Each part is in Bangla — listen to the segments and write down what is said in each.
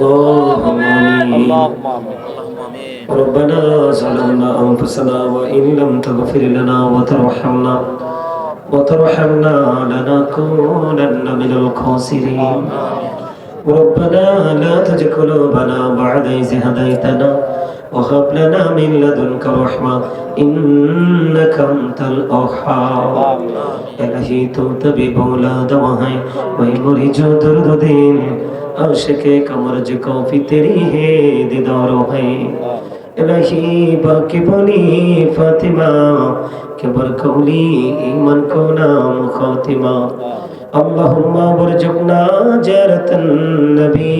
اللهم آمين. ربنا ظلمنا أنفسنا وإن لم تغفر لنا وترحمنا لنكونن من الخاسرين. ربنا لا تزغ قلوبنا بعد إذ هديتنا وهب لنا من لدنك رحمة إنك أنت الوهاب. إلهي تو طبيب औलाद वहाँ वही मरीज दर्द दिन आशिक़े कमर जो भी तेरी है दीदार है. इलाही बाकी बनी फातिमा के बरकौली ईमान को नाम खातिमा. अल्लाहुम्मा वरजुकना ज़ियारतन नबी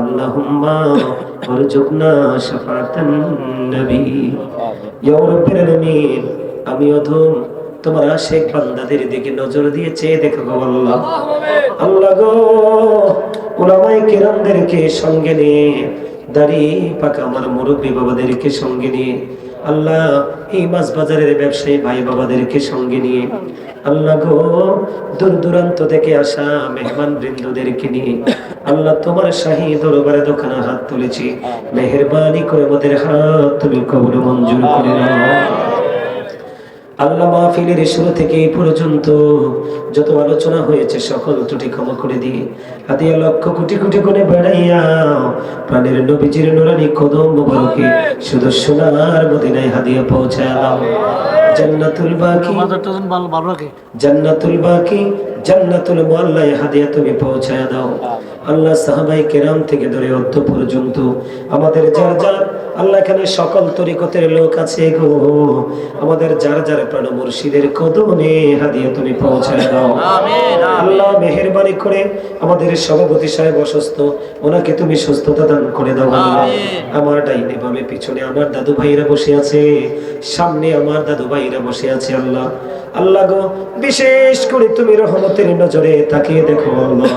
अल्लाहुम्मा वरजुकना शफाअतन नबी. या रब्बिल आलामीन আমি অধম তোমার আশিক বান্দাদের দিকে নজর দিয়ে চেয়ে দেখো গো আল্লাহ. আল্লাহ গো উলামায়ে কিরামদেরকে সঙ্গে নিয়ে দাড়ি পাকা আমার মুরব্বী বাবাদেরকে সঙ্গে নিয়ে আল্লাহ এই মাছ বাজারের ব্যবসায়ী ভাই বাবাদেরকে সঙ্গে নিয়ে আল্লাহ গো দূর দূরান্ত থেকে আসা মেহমান বৃন্দদেরকে নিয়ে আল্লাহ তোমার শাহী দরবারে দোকানে হাত তুলেছি. মেহেরবানি করে আমাদের হাত তুমি কবুল মঞ্জুর করে নাও. আল্লাহ মাহফিলের শুরু থেকে এই পর্যন্ত যত আলোচনা হয়েছে সকল ত্রুটি ক্ষমা করে দিয়ে হাদিয়া লক্ষ কোটি কোটি করে বেড়াইয়া প্রাণের নবীজির নুরানি কদম মোবারকে শুধু সোনার মদিনায় হাদিয়া পৌঁছায় দাও. জান্নাতুল বাকি জান্নাতুল বাকি জান্নাতুল মুআল্লায় হাদিয়া তুমি পৌঁছায় দাও. আল্লাহ সাহাবায়ে কেরাম থেকে ধরে অদ্য পর্যন্ত আমাদের যার যার আল্লাহ এখানে সকল তরিকতের লোক আছে গো আমাদের যার যার প্রাণ মুর্শিদের কদমে হাদিয়া তুমি পৌঁছায় দাও. আমিন. আল্লাহ মেহেরবানি করে আমাদের সভাপতি সাহেব অসুস্থ ওনাকে তুমি সুস্থতা দান করে দাও. আল্লাহ আমার ডাইনে বামে পিছনে আমার দাদু ভাইরা বসে আছে সামনে আমার দাদু ভাইরা বসে আছে. আল্লাহ আল্লাহ গো বিশেষ করে তুমি রহমতের নজরে তাকিয়ে দেখো আল্লাহ.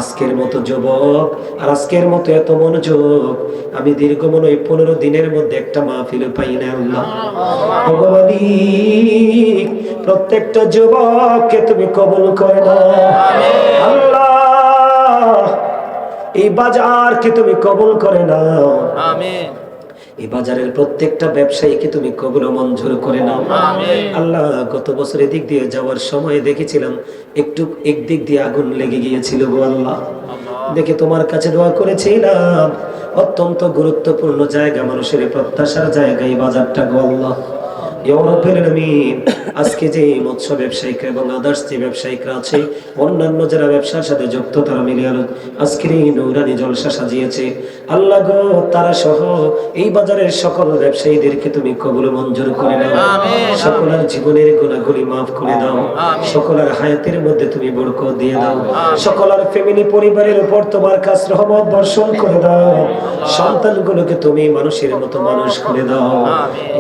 আজকের মতো যুবক আর আজকের মতো এত মনোযোগ আমি দীর্ঘ মনে 15 দিনের মধ্যে একটা মাহফিল পাই না. আল্লাহ ভগবানী প্রত্যেকটা যুবককে তুমি কবুল করে নাও. আল্লাহ এই বাজারকে তুমি কবুল করে নাও. আমিন. এই বাজারের প্রত্যেকটা ব্যবসায়ীকে তুমি কবুল ও মঞ্জুর করে নাও. আমিন. আল্লাহ গত বছর এদিক দিয়ে যাওয়ার সময় দেখেছিলাম একটু একদিক দিয়ে আগুন লেগে গিয়েছিল গো আল্লাহ. দেখে তোমার কাছে দোয়া করেছিলাম অত্যন্ত গুরুত্বপূর্ণ জায়গা মানুষের প্রত্যাশার জায়গা এই বাজারটা গো আল্লাহ. আজকে যে মৎস্য ব্যবসায়িক এবং আদার্স যে ব্যবসায়িকরা আছে অন্যান্য যারা ব্যবসার সাথে যুক্ত তারা মিলে আজকের এই নৌরানি জলসা সাজিয়েছে আল্লাহ গো তারা সহ এই বাজারের সকল ব্যবসায়ীদেরকে তুমি কবুল মঞ্জুর করে নাও. সকলের জীবনের গুনাহগুলি মাফ করে দাও. সকলের হায়াতের মধ্যে তুমি বরকত দিয়ে দাও. সকলের ফ্যামিলি পরিবারের উপর তোমার কাছ রহমত বর্ষণ করে দাও. সন্তানগুলোকে তুমি মানুষের মতো মানুষ করে দাও.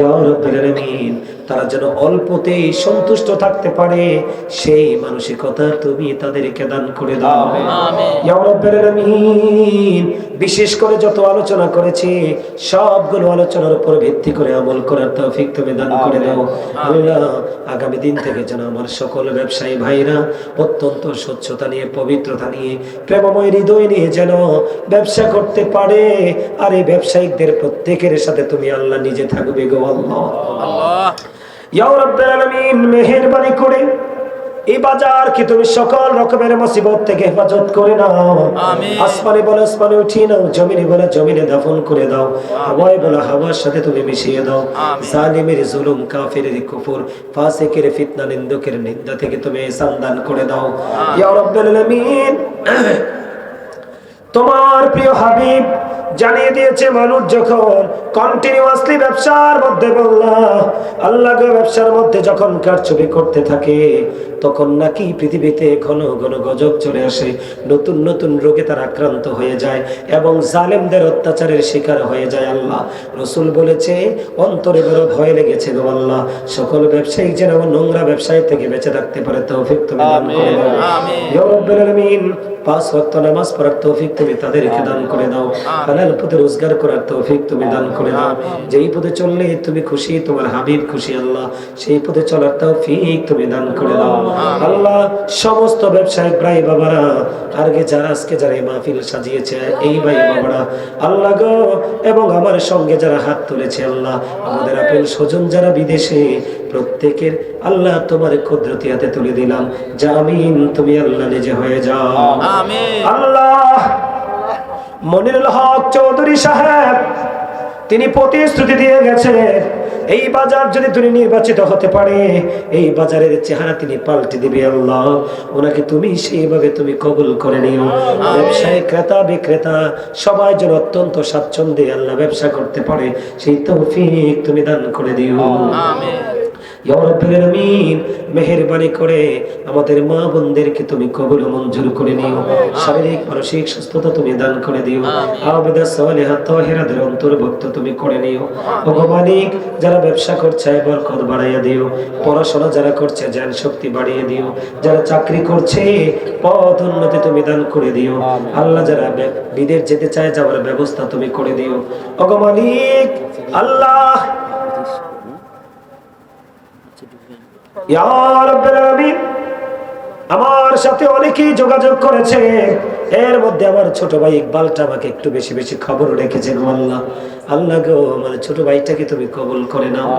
ইয়া রাব্বিল আলামিন তারা যেন অল্পতেই সন্তুষ্ট থাকতে পারে সেই মানসিকতা তুমি তাদেরকে দান করে দাও. ইয়া রাব্বিল আলামিন বিশেষ করে যত আলোচনা করেছি সবগুলো আলোচনার উপর ভিত্তি করে আমল করার তৌফিক তুমি দান করে দাও. আল্লাহ আগামী দিন থেকে যেন আমার সকল ব্যবসায়ী ভাইরা অত্যন্ত স্বচ্ছতা নিয়ে পবিত্রতা নিয়ে প্রেমময় হৃদয় নিয়ে যেন ব্যবসা করতে পারে. আর এই ব্যবসায়িকদের প্রত্যেকের সাথে তুমি আল্লাহ নিজে থাকবে গো আল্লাহ. আল্লাহ ইয়া রাব্বিল আলামিন মেহেরবানি করে এই বাজারকে তুমি সকল রকমের মুসিবত থেকে হেফাজত করে নাও. আমিন. আসমানে বলে আসমানে উঠিয়ে নাও, জমিনে বলে জমিনে দাফন করে দাও, হাওয়ায় বলে হাওয়ার সাথে তুমি মিশিয়ে দাও. জালিমের জুলুম, কাফিরের কুফর, ফাসিকের ফিতনা, নিন্দুকের নিন্দা থেকে তুমি ইহসান দান করে দাও. ইয়া রাব্বিল আলামিন তোমার প্রিয় হাবিব জানিয়ে দিয়েছে মানুষ যখন কন্টিনিউয়াসলি ব্যবসার মধ্যে আল্লাহ ব্যবসার মধ্যে যখন কারচুপি করতে থাকে তখন নাকি পৃথিবীতে ঘন ঘন গজব চলে আসে, নতুন নতুন রোগে তারা আক্রান্ত হয়ে যায় এবং জালেমদের অত্যাচারের শিকার হয়ে যায়. আল্লাহ রসুল বলেছে অন্তরে বড় ভয় লেগেছে গো আল্লাহ, সকল ব্যবসায়ী যেন নোংরা ব্যবসায়ী থেকে বেঁচে থাকতে পারে তৌফিক তুমি দান করে দাও. ইয়া রাব্বুল আলামিন 5 ওয়াক্ত নামাজ পড়ার তৌফিক তুমি তাদেরকে দান করে দাও। হালাল পথে রোজগার করার তৌফিক তুমি দান করে দাও। যেই পথে চললে তুমি খুশি, তোমার হাবিব খুশি আল্লাহ, সেই পথে চলার তৌফিক তুমি দান করে দাও। আল্লাহ সমস্ত ব্যবসায়িক ভাই বাবারা, আগে যারা আজকে যারা এই মাহফিল সাজিয়েছে এই ভাই বাবারা আল্লাহ গো, এবং আমার সঙ্গে যারা হাত তুলেছে আল্লাহ, আমাদের আপন স্বজন যারা বিদেশে, প্রত্যেকের আল্লাহ তোমার কুদরতি হাতে তুলে দিলাম। জামিন তুমি আল্লাহ নিজে হয়ে যাও। আমিন। আল্লাহ মনিরুল হক চৌধুরী সাহেব তিনি প্রতিশ্রুতি দিয়ে গেছে, এই বাজার যদি তুমি নির্বাচিত হতে পারে, এই বাজারের চেহারা তিনি পাল্টে দিবে আল্লাহ। ওনাকে তুমি সেইভাবে তুমি কবুল করে নিও। ব্যবসায়ী ক্রেতা বিক্রেতা সবাই যেন অত্যন্ত স্বাচ্ছন্দ্যে আল্লাহ ব্যবসা করতে পারে, সেই তৌফিক তুমি দান করে দিও। আমিন। ইয়া রাব্বুল আলামিন মেহেরবানি করে আমাদের মা বোনদেরকে তুমি কবুল ও মঞ্জুর করে নিও। শারীরিক মানসিক সুস্থতা তুমি দান করে দিও। আবেদা সালেহা তাহেরাদের অন্তর্ভুক্ত তুমি করে নিও। ওগো মালিক, যারা ব্যবসা করছে বরকত বাড়াইয়া দিও। পড়াশোনা যারা করছে জ্ঞান শক্তি বাড়িয়ে দিও। যারা চাকরি করছে পদ উন্নতি তুমি দান করে দিও। আল্লাহ যারা বিদেশ যেতে চায় যাওয়ার ব্যবস্থা তুমি করে দিও। ওগো মালিক আল্লাহ, ইয়া রাব্বুল আলামিন আমার সাথে অনেকেই যোগাযোগ করেছে, এর মধ্যে আমার ছোট ভাই ইকবালটা আমাকে একটু বেশি বেশি খবর রেখেছেন। আল্লাহ আল্লাহ গো, আমার ছোট ভাইটাকে তুমি কবুল করে নাও,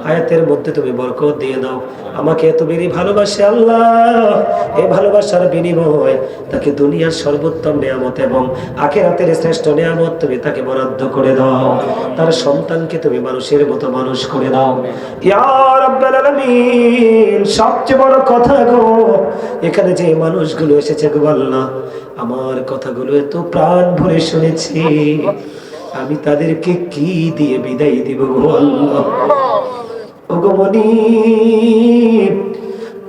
হায়াতের মধ্যে তুমি বরকত দিয়ে দাও। আমাকে এত বেশি ভালোবাসে আল্লাহ, এই ভালোবাসার বিনিময় তাকে দুনিয়ার সর্বোত্তম নিয়ামত এবং আখিরাতের শ্রেষ্ঠ নিয়ামত তুমি তাকে বরাদ্দ করে দাও। তার সন্তানকে তুমি মানুষের মতো মানুষ করে দাও। ইয়া রাব্বুল আলামিন সবচেয়ে বড় কথা গো, এখানে যে মানুষগুলো এসেছে গো আল্লাহ, আমার কথাগুলো এত প্রাণ ভরে শুনেছি, আমি তাদেরকে কি দিয়ে বিদায় দিব গো আল্লাহ। ওগো মনিব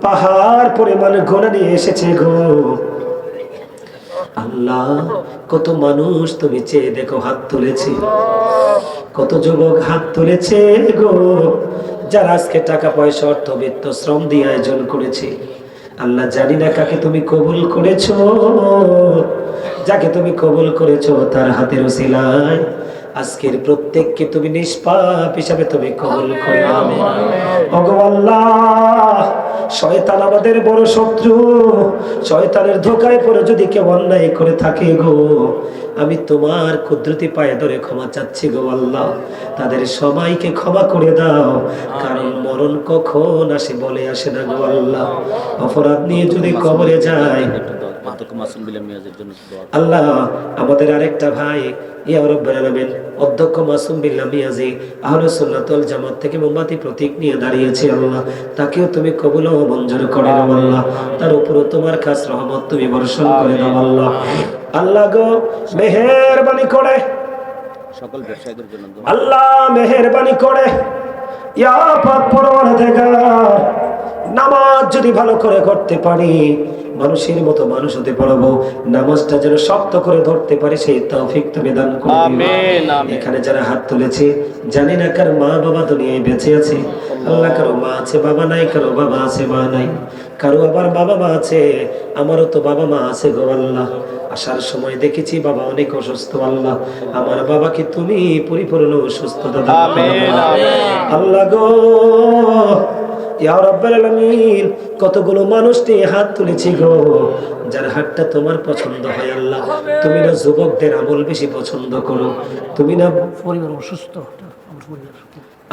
পাহাড় পরিমাণ গোনা নিয়ে এসেছে গো আল্লাহ। কত মানুষ তুমি চেয়ে দেখো হাত তুলেছে, কত যুবক হাত তুলেছে গো, যারা আজকে টাকা পয়সা অর্থ বিত্ত শ্রম দিয়ে আয়োজন করেছে। আল্লাহ জানি না কাকে তুমি কবুল করেছো, যাকে তুমি কবুল করেছো তার হাতের উসিলায় আজকের প্রত্যেককে তুমি নিষ্পাপ হিসাবে তুমি কবুল করে নাও। ওগো আল্লাহ, শয়তান আমাদের বড় শত্রু, শয়তানের ধোঁকায় পড়ে যদি কেউ অন্যায় করে থাকে গো, আমি তোমার কুদরতি পায়ে ধরে ক্ষমা চাচ্ছি গো আল্লাহ, তাদের সবাইকে ক্ষমা করে দাও, কারণ মরণ কখন আসে বলে আসে না গো আল্লাহ। অপরাধ নিয়ে যদি কবরে যায় আল্লাহ, আমাদের আরেকটা ভাই ইয়া রাব্বুল আলামিন অধ্যক্ষ মাসুম বিল্লাহ মিয়াজি আহলে সুন্নাত ওয়াল জামাত থেকে মোমবাতি প্রতীক নিয়ে দাঁড়িয়েছে আল্লাহ, তাকেও তুমি কবুল ও মঞ্জুর করে নাও আল্লাহ, তার উপরে তোমার খাস রহমত তুমি বর্ষণ করে দাও আল্লাহ। আল্লাহ গো মেহেরবানি করে সকল ব্যবসায়ীদের জন্য আল্লাহ মেহেরবানি করে ইয়া পাক পরওয়ারদিগার, নামাজ যদি ভালো করে করতে পারি, মানুষের মতো মানুষ হতে পারবো, নামাজটা যেন শক্ত করে ধরতে পারি সেই তৌফিক তুমি দান করো। আমিন। এখানে যারা হাত তুলেছে জানি না কার মা বাবা দুনিয়ায় বেঁচে আছে আল্লাহ, কারো মা আছে বাবা নাই, কারো বাবা আছে মা নাই, কারো আবার বাবা মা আছে, আমারও তো বাবা মা আছে গো আল্লাহ। আসার সময় দেখেছি বাবা অনেক অসুস্থ আল্লাহ, আমার বাবাকে তুমি পরিপূর্ণ সুস্থতা দাও। আমিন। আল্লাহ গো ইয়া রাব্বুল আলামিন কতগুলো মানুষ নিয়ে হাত তুলেছি গো, যার হাতটা তোমার পছন্দ হয় আল্লাহ, তুমি না যুবকদের আমল বেশি পছন্দ করো, তুমি না পরিবার অসুস্থ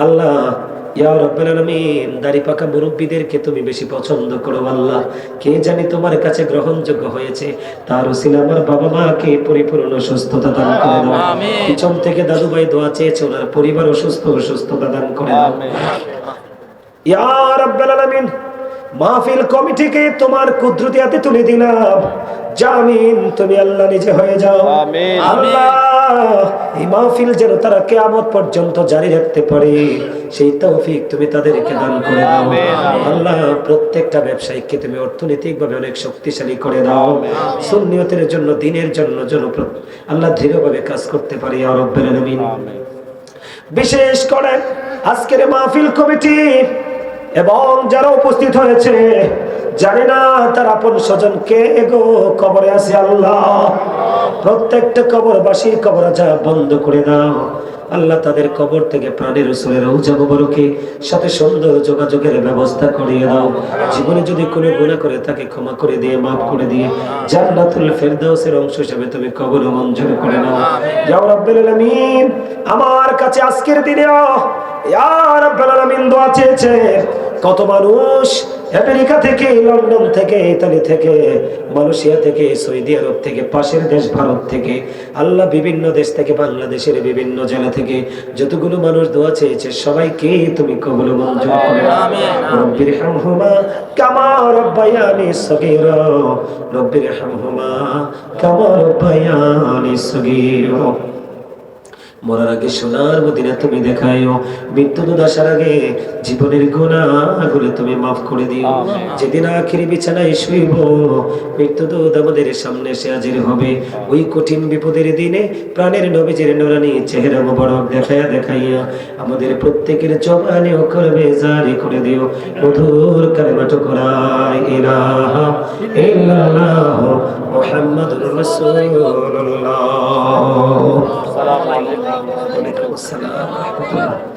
আল্লাহ। ইয়া রাব্বুল আলামিন দাড়ি পাকা মুরব্বিদেরকে তুমি বেশি পছন্দ করো আল্লাহ, কে জানি তোমার কাছে গ্রহণযোগ্য হয়েছে, তার উসিলা আমার বাবা মাকে পরিপূর্ণ সুস্থতা দান করে দাও। পিছন থেকে দাদু ভাই দোয়া চেয়েছে, ওনার পরিবার অসুস্থ, সুস্থতা দান করে দাও। ইয়া রাব্বুল আলামিন মাহফিল কমিটিকে তোমার কুদরতি হাতে তুলে দিলাম, জামিন তুমি আল্লাহ নিজে হয়ে যাও। আমিন। আল্লাহ এই মাহফিল যেন তারা কিয়ামত পর্যন্ত জারি রাখতে পারে সেই তৌফিক তুমি তাদেরকে দান করে দাও। আল্লাহ প্রত্যেকটা ব্যবসায়ীকে তুমি অর্থনৈতিকভাবে অনেক শক্তিশালী করে দাও, সুন্নিয়তের জন্য দ্বীনের জন্য যেন আল্লাহ দৃঢ়ভাবে কাজ করতে পারে ইয়া রাব্বুল আলামিন। বিশেষ করে আজকের মাহফিল কমিটি এবং যারা উপস্থিত হয়েছে জানি না তার আপন স্বজন কে গো কবরে আছে আল্লাহ। প্রত্যেকটা কবরবাসীর কবর যা বন্ধ করে দাও আল্লাহ। তাদের কবর থেকে প্রাণের রাসূলের রওজা মুবারকের সাথে সুন্দর যোগাযোগের ব্যবস্থা করিয়ে দাও। জীবনে যদি কোনো গুনাহ করে তাকে ক্ষমা করে দিয়ে মাফ করে দিয়ে জান্নাতুল ফেরদাউসের অংশ হিসেবে তুমি কবর মঞ্জুর করে নাও ইয়া রাব্বুল আলামিন। আমার কাছে আজকের দিনেও ইয়া রাব্বুল আলামিন দোয়া চেয়েছে। কত মানুষ আমেরিকা থেকে, লন্ডন থেকে, ইতালি থেকে, মালয়েশিয়া থেকে, সৌদি আরব থেকে, পাশের দেশ ভারত থেকে, আল্লাহ বিভিন্ন দেশ থেকে, বাংলাদেশের বিভিন্ন জেলা থেকে যতগুলো মানুষ দোয়া চেয়েছে সবাইকে তুমি কবুল মঞ্জুর করে নাও। রব্বির হামহুমা কামা রাব্বায়ানি সগীরা, রব্বির হামহুমা কামা রাব্বায়ানি সগীরা। মরার আগে সোনার মদিনা তুমি দেখাইও, মৃত্যু দুধ আসার আগে জীবনের গুনাহগুলো তুমি মাফ করে দিও। যেদিন আখিরি বিছানায় শুইব, মৃত্যু দুধ আমাদের সামনে এসে হাজির হবে, ওই কঠিন বিপদের দিনে প্রাণের নবীজির নূরানী চেহারা মোবারক দেখাইয়া আমাদের প্রত্যেকের জবানে ও কলবে জারি করে দিও মধুর কালেমাটুকু লা ইলাহা ইল্লাল্লাহ মুহাম্মাদুর রাসূলুল্লাহ। আসসালামু আলাইকুম ওয়া রাহমাতুল্লাহ।